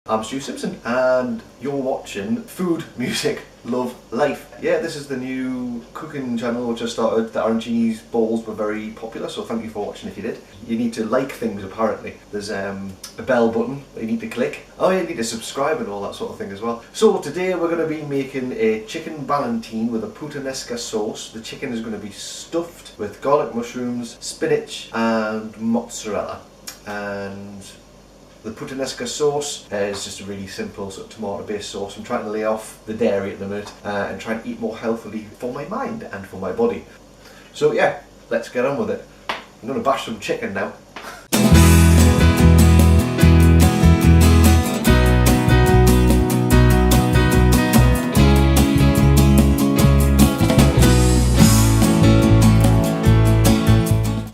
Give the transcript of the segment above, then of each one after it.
I'm Stu Simpson and you're watching Food, Music, Love, Life. Yeah, this is the new cooking channel which I started. The RNG's balls were very popular, so thank you for watching if you did. You need to like things apparently. There's a bell button that you need to click. Oh, you need to subscribe and all that sort of thing as well. So today we're going to be making a chicken Galantine with a puttanesca sauce. The chicken is going to be stuffed with garlic mushrooms, spinach and mozzarella. And the puttanesca sauce is just a really simple sort of tomato based sauce. I'm trying to lay off the dairy at the minute and trying to eat more healthily for my mind and for my body. So yeah, let's get on with it. I'm going to bash some chicken now.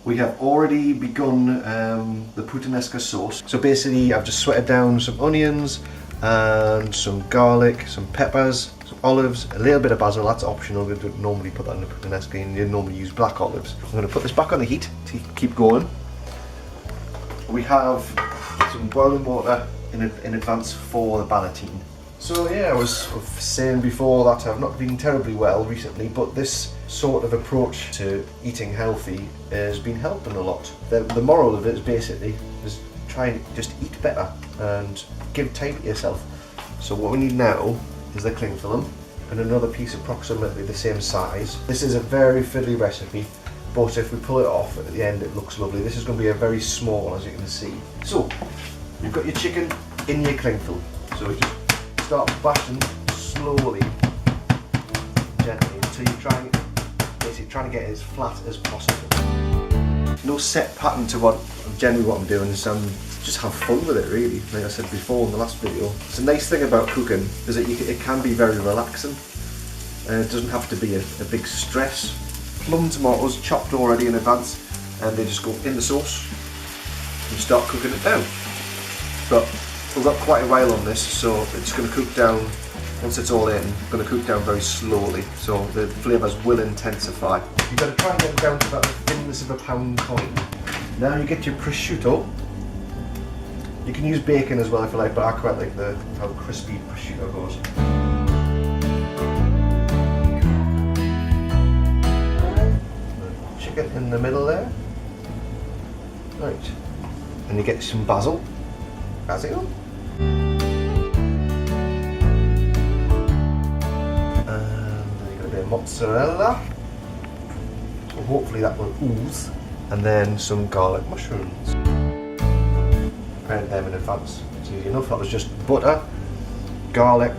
We have already begun the puttanesca sauce. So basically I've just sweated down some onions and some garlic, some peppers, some olives, a little bit of basil. That's optional. We don't normally put that in the puttanesca and you normally use black olives. I'm going to put this back on the heat to keep going. We have some boiling water in advance for the ballotine. So yeah, I was saying before that I've not been terribly well recently, but this sort of approach to eating healthy has been helping a lot. The moral of it is basically just try and just eat better and give time to yourself. So what we need now is the cling film and another piece approximately the same size. This is a very fiddly recipe, but if we pull it off at the end it looks lovely. This is going to be a very small, as you can see. So you've got your chicken in your cling film. So we just start bashing slowly, gently, until you trying to get it as flat as possible. No set pattern to what I'm doing is just have fun with it really. Like I said before in the last video, it's a nice thing about cooking is that it can be very relaxing and it doesn't have to be a big stress. Plum tomatoes chopped already in advance and they just go in the sauce and start cooking it down. But we've got quite a while on this, so it's going to cook down. Once it's all in, it's going to cook down very slowly, so the flavours will intensify. You've got to try and get it down to about the thinness of a pound coin. Now you get your prosciutto. You can use bacon as well if you like, but I quite like how crispy prosciutto goes. Chicken in the middle there. Right, and you get some basil. Basil. Mozzarella, so hopefully that will ooze, and then some garlic mushrooms. Prepared them in advance, it's easy enough. That was just butter, garlic,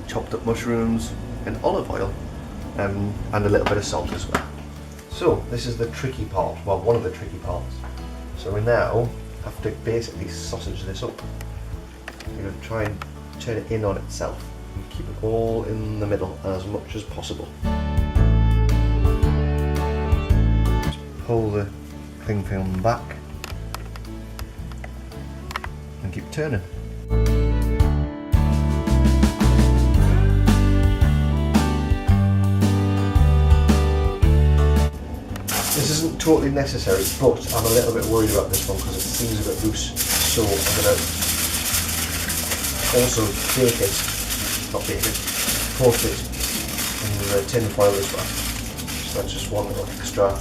chopped up mushrooms, and olive oil, and a little bit of salt as well. So this is the tricky part, well, one of the tricky parts. So we now have to basically sausage this up. We're going to try and turn it in on itself. And keep it all in the middle as much as possible. Just pull the cling film back and keep turning. This isn't totally necessary, but I'm a little bit worried about this one because it seems a bit loose, so I'm going to also bake it. Not bacon, post it in the tin foil as well. So that's just one little extra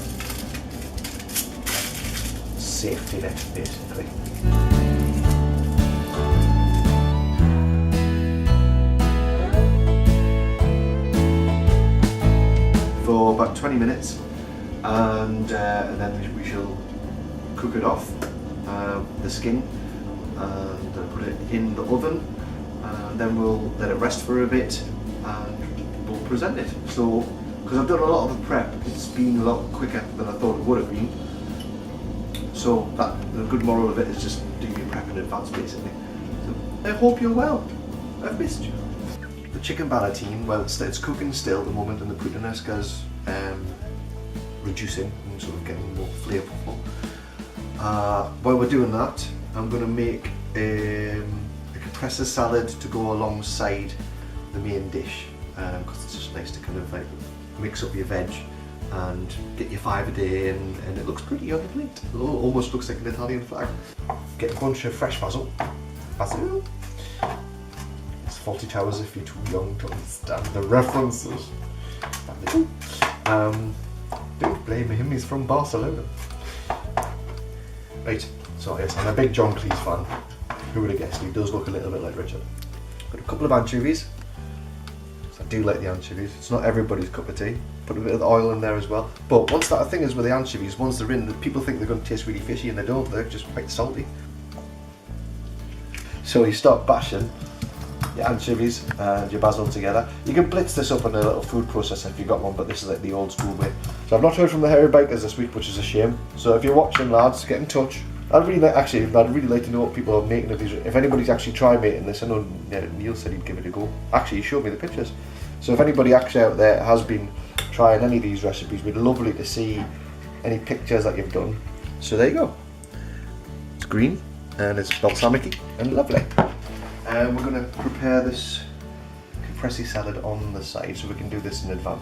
safety net basically. For about 20 minutes and then we shall cook it off, the skin, and put it in the oven. And then we'll let it rest for a bit and we'll present it. So, because I've done a lot of the prep, it's been a lot quicker than I thought it would have been. So the good moral of it is just do your prep in advance basically. So I hope you're well. I've missed you. The chicken Ballotine, well it's cooking still at the moment and the puttanesca's reducing and sort of getting more flavourful. While we're doing that, I'm going to make a Caprese salad to go alongside the main dish because it's just nice to kind of like mix up your veg and get your 5 a day and it looks pretty on the plate. It almost looks like an Italian flag. Get a bunch of fresh basil. Fawlty Towers if you're too young to understand the references. Don't blame him, he's from Barcelona. Right, so yes, I'm a big John Cleese fan. Who would have guessed? He does look a little bit like Richard. Got a couple of anchovies. I do like the anchovies. It's not everybody's cup of tea. Put a bit of oil in there as well. But once that thing is with the anchovies, once they're in, people think they're going to taste really fishy and they don't. They're just quite salty. So you start bashing your anchovies and your basil together. You can blitz this up in a little food processor if you've got one, but this is like the old school way. So I've not heard from the Hairy Bikers this week, which is a shame. So if you're watching, lads, get in touch. I'd really like to know what people are making of these. If anybody's actually tried making this, I know Neil said he'd give it a go. Actually, he showed me the pictures. So if anybody actually out there has been trying any of these recipes, we'd lovely to see any pictures that you've done. So there you go. It's green and it's balsamic-y and lovely. And we're going to prepare this caprese salad on the side so we can do this in advance.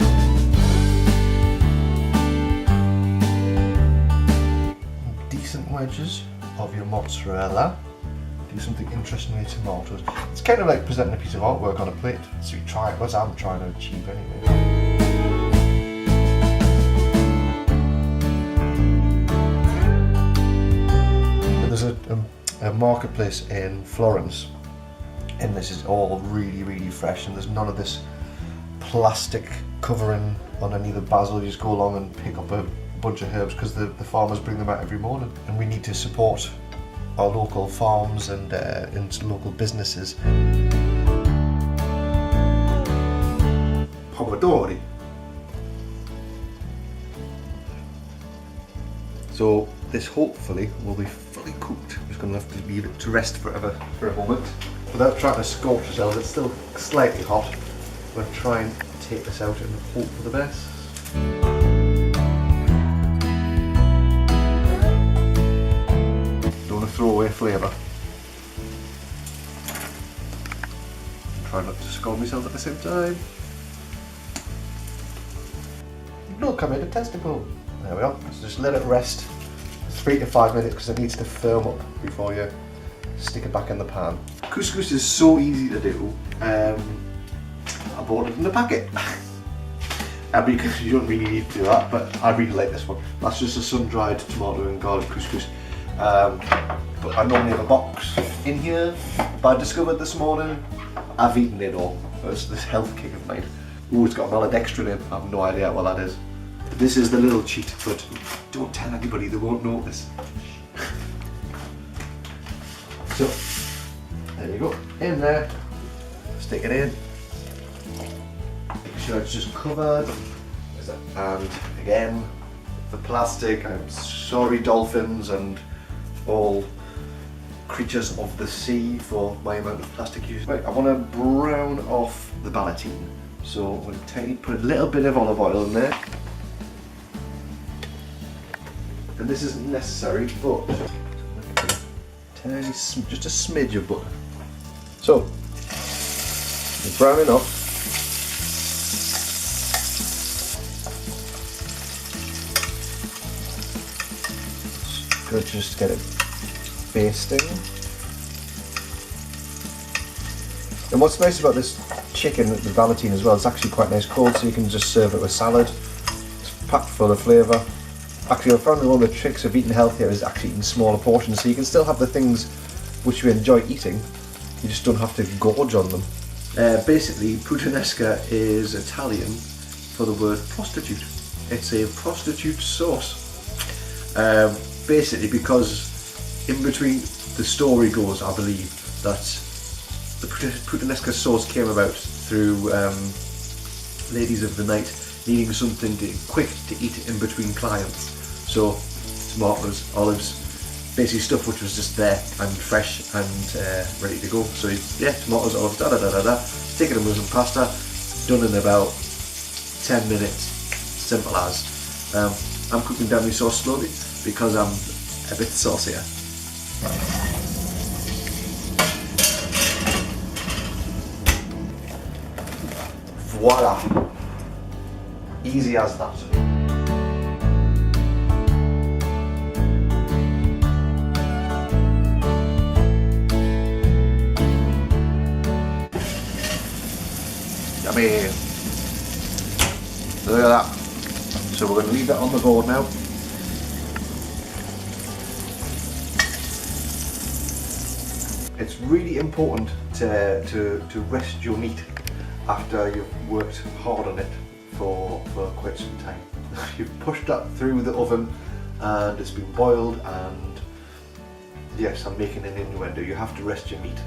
Decent wedges of your mozzarella. Do something interesting with your tomatoes. It's kind of like presenting a piece of artwork on a plate. So you try it, what I'm trying to achieve anyway. There's a marketplace in Florence, and this is all really fresh, and there's none of this plastic covering on any of the basil. You just go along and pick up a bunch of herbs because the farmers bring them out every morning, and we need to support our local farms and local businesses. Pomodori. So this hopefully will be fully cooked. I'm just going to have to leave it to rest for a moment. Without trying to scorch ourselves, it's still slightly hot. We're going to try and take this out and hope for the best. Don't want to throw away flavour. Try not to scald myself at the same time. Look, I made a testicle. There we are. So just let it rest 3 to 5 minutes because it needs to firm up before you stick it back in the pan. Couscous is so easy to do. I bought it in a packet. Because you don't really need to do that, but I really like this one. That's just a sun-dried tomato and garlic couscous. But I normally have a box in here, but I discovered this morning I've eaten it all. It's this health kick of mine. Ooh, it's got maltodextrin in. I have no idea what that is. This is the little cheat, but don't tell anybody, they won't notice. So, there you go, in there, stick it in, make sure it's just covered, and again, the plastic, I'm sorry dolphins and all creatures of the sea for my amount of plastic use. Right, I want to brown off the ballotine, so I'm going to put a little bit of olive oil in there. And this isn't necessary, but just a smidge of butter. So, you're browning up. Good, just get it basting. And what's nice about this chicken, the Ballotine as well, it's actually quite nice cold, so you can just serve it with salad. It's packed full of flavour. Actually, I found one of the tricks of eating healthier is actually eating smaller portions, so you can still have the things which you enjoy eating, you just don't have to gorge on them. Basically, puttanesca is Italian for the word prostitute. It's a prostitute sauce. Basically, because in between, the story goes, I believe, that the puttanesca sauce came about through ladies of the night needing something quick to eat in between clients. So tomatoes, olives, basically stuff which was just there and fresh and ready to go. So yeah, tomatoes, olives, stick it in with some pasta, done in about 10 minutes, simple as. I'm cooking down my sauce slowly because I'm a bit saucier. Voila! Easy as that. Yummy. Look at that. So we're going to leave that on the board now. It's really important to rest your meat after you've worked hard on it for quite some time. You've pushed that through the oven and it's been boiled, and yes, I'm making an innuendo, you have to rest your meat.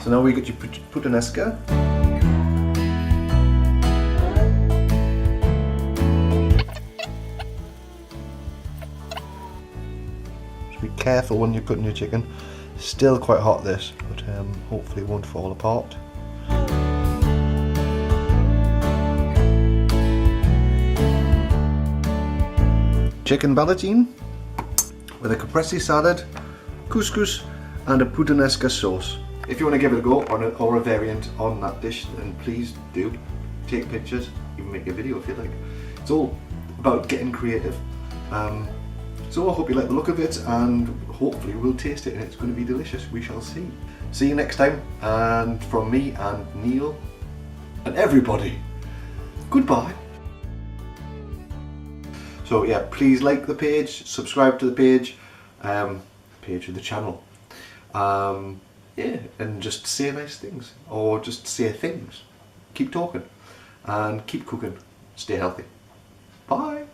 So now we got your puttanesca. Just be careful when you're cutting your chicken. Still quite hot this, but hopefully it won't fall apart. Chicken Ballotine with a Caprese salad, couscous and a Puttanesca sauce. If you want to give it a go or a variant on that dish, then please do. Take pictures, even make a video if you like. It's all about getting creative. So I hope you like the look of it, and hopefully we'll taste it and it's going to be delicious. We shall see. See you next time, and from me and Neil and everybody, goodbye. So yeah, please like the page, subscribe to the page of the channel. Yeah, and just say nice things, or just say things. Keep talking and keep cooking. Stay healthy. Bye.